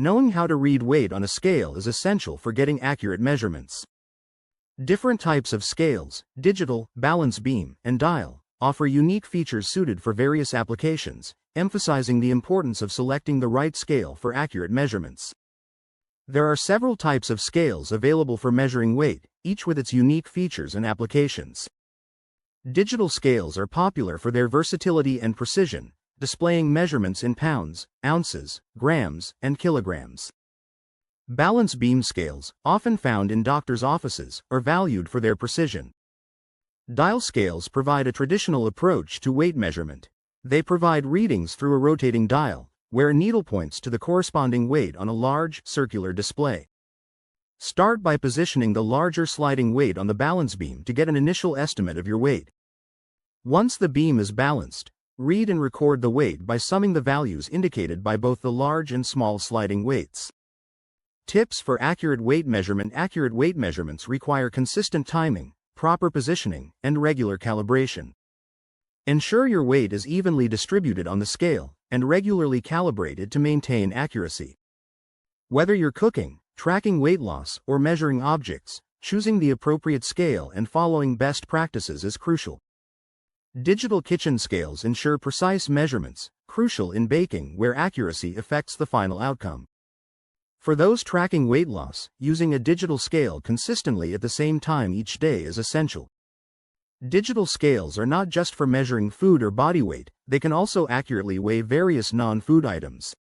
Knowing how to read weight on a scale is essential for getting accurate measurements. Different types of scales, digital, balance beam, and dial, offer unique features suited for various applications, emphasizing the importance of selecting the right scale for accurate measurements. There are several types of scales available for measuring weight, each with its unique features and applications. Digital scales are popular for their versatility and precision, displaying measurements in pounds, ounces, grams, and kilograms. Balance beam scales, often found in doctors' offices, are valued for their precision. Dial scales provide a traditional approach to weight measurement. They provide readings through a rotating dial, where a needle points to the corresponding weight on a large, circular display. Start by positioning the larger sliding weight on the balance beam to get an initial estimate of your weight. Once the beam is balanced, read and record the weight by summing the values indicated by both the large and small sliding weights. Tips for accurate weight measurement. Accurate weight measurements require consistent timing, proper positioning, and regular calibration. Ensure your weight is evenly distributed on the scale, and regularly calibrated to maintain accuracy. Whether you're cooking, tracking weight loss, or measuring objects, choosing the appropriate scale and following best practices is crucial. Digital kitchen scales ensure precise measurements, crucial in baking where accuracy affects the final outcome. For those tracking weight loss, using a digital scale consistently at the same time each day is essential. Digital scales are not just for measuring food or body weight, they can also accurately weigh various non-food items.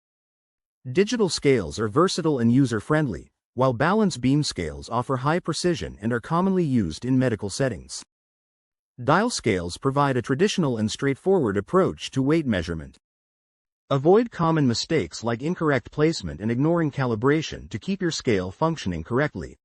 Digital scales are versatile and user-friendly, while balance beam scales offer high precision and are commonly used in medical settings. Dial scales provide a traditional and straightforward approach to weight measurement. Avoid common mistakes like incorrect placement and ignoring calibration to keep your scale functioning correctly.